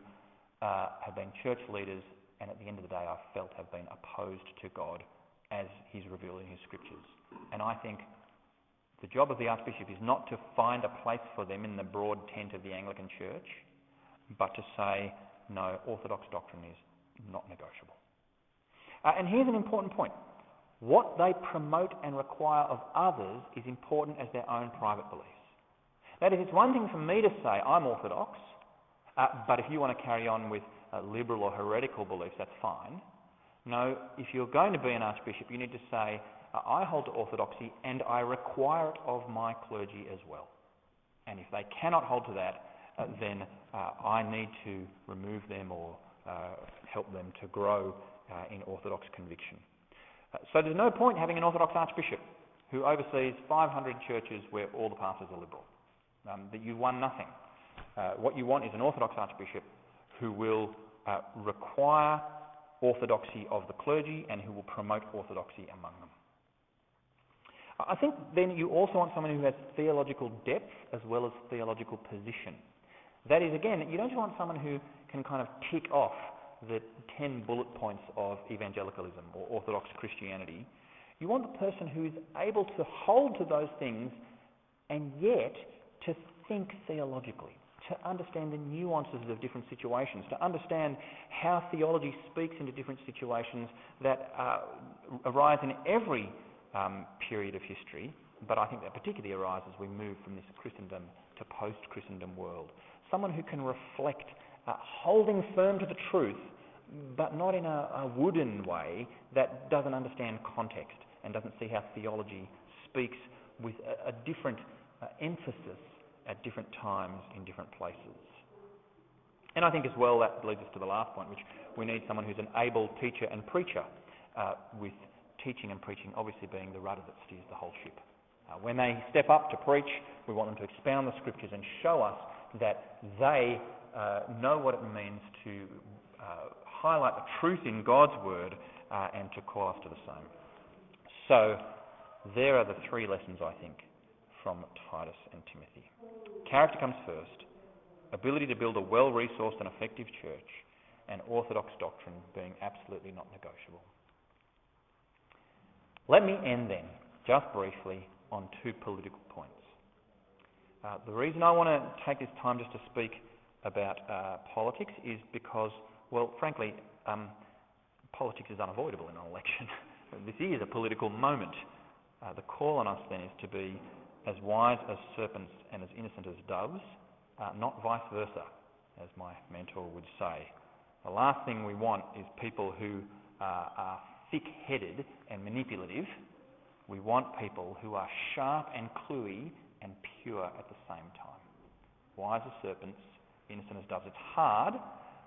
have been church leaders and at the end of the day I felt have been opposed to God as He's revealed in His Scriptures. And I think the job of the Archbishop is not to find a place for them in the broad tent of the Anglican Church, but to say, no, Orthodox doctrine is not negotiable. And here's an important point. What they promote and require of others is important as their own private beliefs. That is, it's one thing for me to say, I'm Orthodox, but if you want to carry on with liberal or heretical beliefs, that's fine. No, if you're going to be an Archbishop, you need to say, I hold to orthodoxy and I require it of my clergy as well. And if they cannot hold to that, then I need to remove them or help them to grow in orthodox conviction. So there's no point having an Orthodox Archbishop who oversees 500 churches where all the pastors are liberal. That you won nothing. What you want is an Orthodox Archbishop who will require orthodoxy of the clergy and who will promote orthodoxy among them. I think then you also want someone who has theological depth as well as theological position. That is, again, you don't just want someone who can kind of tick off the 10 bullet points of evangelicalism or Orthodox Christianity. You want the person who is able to hold to those things and yet to think theologically, to understand the nuances of different situations, to understand how theology speaks into different situations that arise in every period of history, but I think that particularly arises as we move from this Christendom to post-Christendom world. Someone who can reflect, holding firm to the truth, but not in a wooden way that doesn't understand context and doesn't see how theology speaks with a different emphasis at different times in different places. And I think as well that leads us to the last point, which we need someone who's an able teacher and preacher, with teaching and preaching obviously being the rudder that steers the whole ship. When they step up to preach, we want them to expound the Scriptures and show us that they know what it means to highlight the truth in God's Word and to call us to the same. So, there are the three lessons, I think, from Titus and Timothy. Character comes first, ability to build a well-resourced and effective church, and orthodox doctrine being absolutely not negotiable. Let me end then, just briefly, on two political points. The reason I want to take this time just to speak about politics is because, well, frankly, politics is unavoidable in an election. This is a political moment. The call on us then is to be as wise as serpents and as innocent as doves, not vice versa, as my mentor would say. The last thing we want is people who are thick-headed and manipulative. We want people who are sharp and cluey and pure at the same time. Wise as serpents, innocent as doves. It's hard,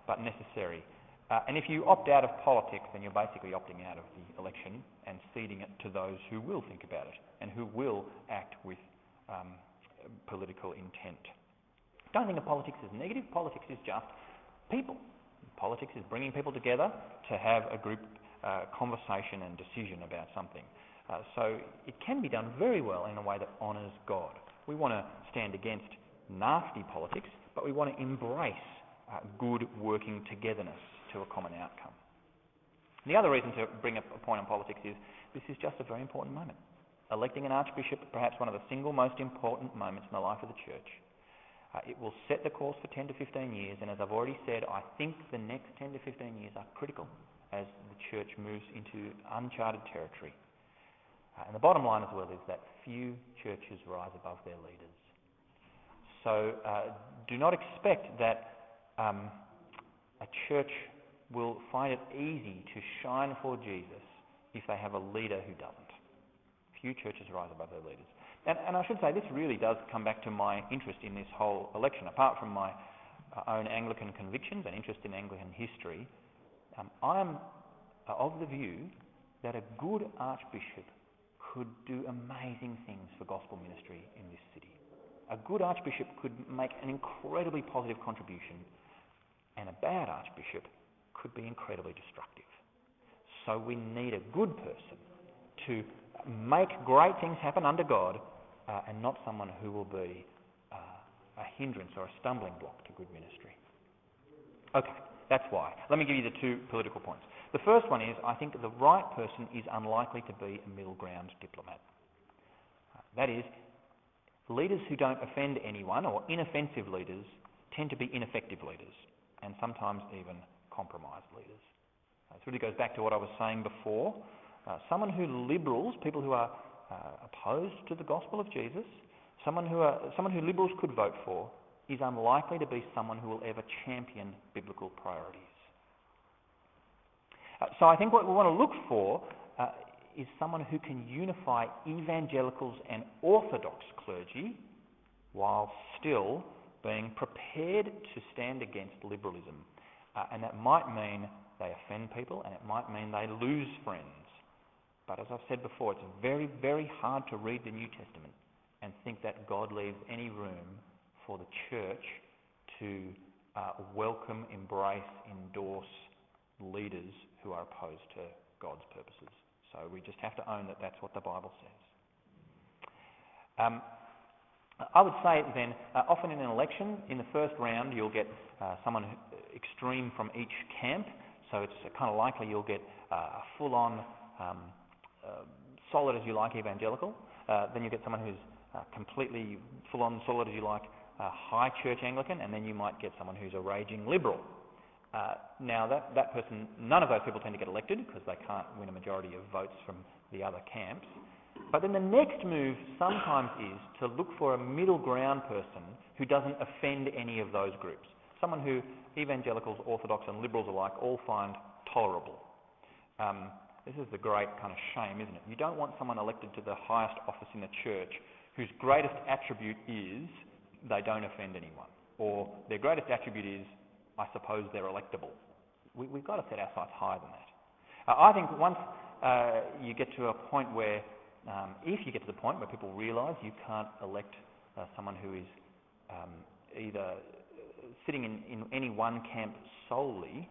but necessary. And if you opt out of politics, then you're basically opting out of the election and ceding it to those who will think about it and who will act with political intent. Don't think of politics as negative. Politics is just people. Politics is bringing people together to have a group conversation and decision about something. So it can be done very well in a way that honours God. We want to stand against nasty politics, but we want to embrace good working togetherness to a common outcome. The other reason to bring up a point on politics is this is just a very important moment. Electing an archbishop, perhaps one of the single most important moments in the life of the church. It will set the course for 10 to 15 years, and as I've already said, I think the next 10 to 15 years are critical as the church moves into uncharted territory. And the bottom line as well is that few churches rise above their leaders. So do not expect that a church will find it easy to shine for Jesus if they have a leader who doesn't. Few churches rise above their leaders. And I should say, this really does come back to my interest in this whole election. Apart from my own Anglican convictions and interest in Anglican history, I am of the view that a good archbishop could do amazing things for gospel ministry in this city. A good archbishop could make an incredibly positive contribution, and a bad archbishop could be incredibly destructive. So we need a good person to make great things happen under God, and not someone who will be a hindrance or a stumbling block to good ministry. Okay, that's why. Let me give you the two political points. The first one is, I think the right person is unlikely to be a middle ground diplomat. That is, leaders who don't offend anyone, or inoffensive leaders, tend to be ineffective leaders, and sometimes even compromised leaders. This really goes back to what I was saying before. Someone who liberals, people who are opposed to the gospel of Jesus, someone who liberals could vote for, is unlikely to be someone who will ever champion biblical priorities. So I think what we want to look for is someone who can unify evangelicals and orthodox clergy while still being prepared to stand against liberalism. And that might mean they offend people, and it might mean they lose friends. But as I've said before, it's very, very hard to read the New Testament and think that God leaves any room for the church to welcome, embrace, endorse leaders who are opposed to God's purposes. So we just have to own that that's what the Bible says. I would say then, often in an election, in the first round, you'll get someone extreme from each camp. So it's kind of likely you'll get a full-on, solid as you like evangelical. Then you get someone who's completely full-on, solid as you like high church Anglican, and then you might get someone who's a raging liberal. Now that person, none of those people tend to get elected because they can't win a majority of votes from the other camps. But then the next move sometimes is to look for a middle ground person who doesn't offend any of those groups. Someone who evangelicals, orthodox and liberals alike all find tolerable. This is the great kind of shame, isn't it? You don't want someone elected to the highest office in the church whose greatest attribute is they don't offend anyone, or their greatest attribute is, I suppose, they're electable. We've got to set our sights higher than that. I think once you get to a point where If you get to the point where people realise you can't elect someone who is either sitting in any one camp solely,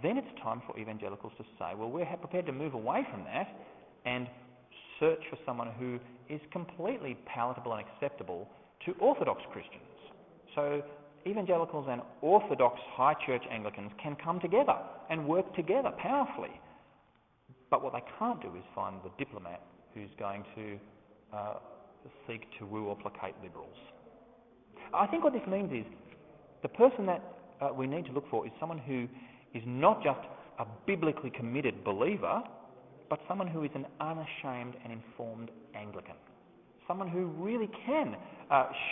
then it's time for evangelicals to say, well, we're prepared to move away from that and search for someone who is completely palatable and acceptable to Orthodox Christians. So evangelicals and Orthodox high church Anglicans can come together and work together powerfully. But what they can't do is find the diplomat who's going to seek to woo or placate liberals. I think what this means is the person that we need to look for is someone who is not just a biblically committed believer, but someone who is an unashamed and informed Anglican. Someone who really can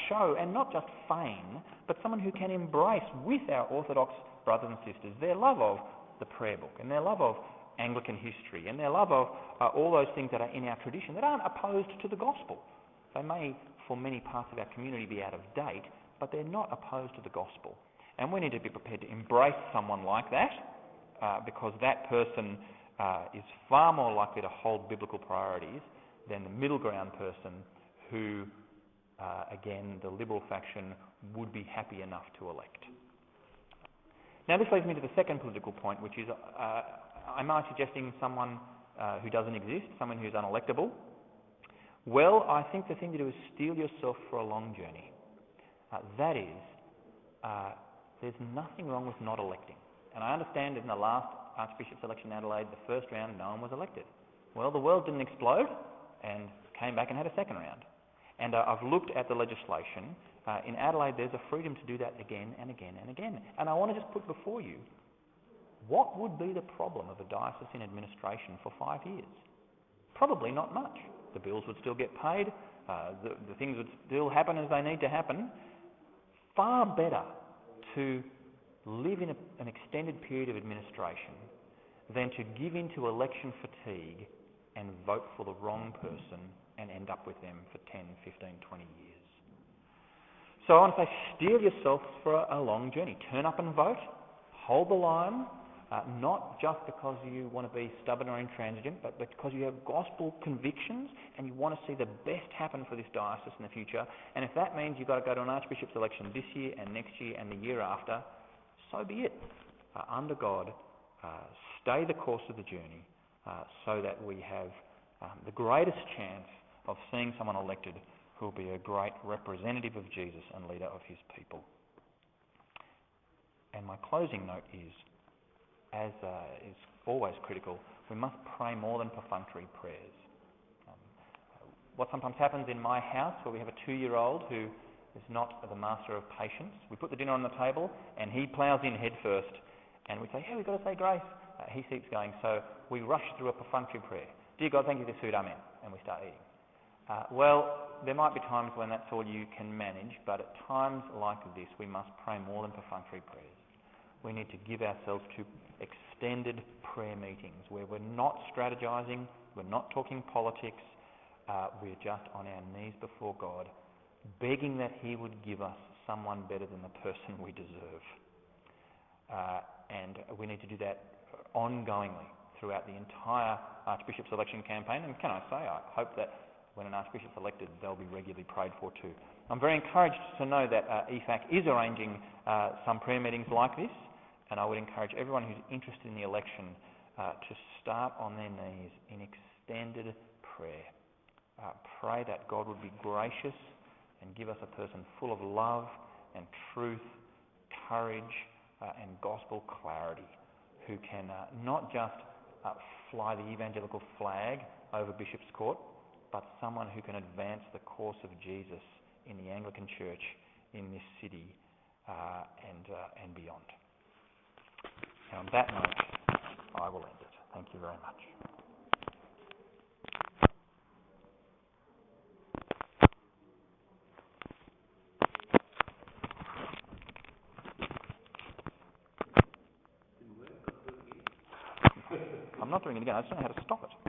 show, and not just feign, but someone who can embrace with our Orthodox brothers and sisters their love of the prayer book and their love of Anglican history and their love of all those things that are in our tradition that aren't opposed to the gospel. They may, for many parts of our community, be out of date, but they're not opposed to the gospel. And we need to be prepared to embrace someone like that because that person is far more likely to hold biblical priorities than the middle ground person who, again, the Liberal faction would be happy enough to elect. Now this leads me to the second political point, which is, am I suggesting someone who doesn't exist, someone who's unelectable? Well, I think the thing to do is steel yourself for a long journey. That is, there's nothing wrong with not electing. And I understand in the last Archbishop's election in Adelaide, the first round, no one was elected. Well, the world didn't explode and came back and had a second round. And I've looked at the legislation. In Adelaide, there's a freedom to do that again and again and again. And I want to just put before you, what would be the problem of a diocesan administration for 5 years? Probably not much. The bills would still get paid. The things would still happen as they need to happen. Far better to live in an extended period of administration than to give in to election fatigue and vote for the wrong person and end up with them for 10, 15, 20 years. So I want to say, steel yourself for a long journey. Turn up and vote. Hold the line. Not just because you want to be stubborn or intransigent, but because you have gospel convictions and you want to see the best happen for this diocese in the future. And if that means you've got to go to an Archbishop's election this year and next year and the year after, so be it. Under God, stay the course of the journey so that we have the greatest chance of seeing someone elected who will be a great representative of Jesus and leader of his people. And my closing note is, as is always critical, we must pray more than perfunctory prayers. What sometimes happens in my house, where we have a 2-year-old who is not the master of patience, we put the dinner on the table and he ploughs in head first and we say, hey, we've got to say grace. He keeps going, so we rush through a perfunctory prayer. Dear God, thank you for this food, amen, and we start eating. Well, there might be times when that's all you can manage, but at times like this, we must pray more than perfunctory prayers. We need to give ourselves to extended prayer meetings where we're not strategizing, we're not talking politics, we're just on our knees before God, begging that he would give us someone better than the person we deserve. And we need to do that ongoingly throughout the entire Archbishop's election campaign. And can I say, I hope that when an Archbishop's elected, they'll be regularly prayed for too. I'm very encouraged to know that EFAC is arranging some prayer meetings like this, and I would encourage everyone who's interested in the election to start on their knees in extended prayer. Pray that God would be gracious and give us a person full of love and truth, courage and gospel clarity, who can not just fly the evangelical flag over Bishop's Court, but someone who can advance the course of Jesus in the Anglican Church in this city and beyond. And on that note, I will end it. Thank you very much. I'm not doing it again. I just don't know how to stop it.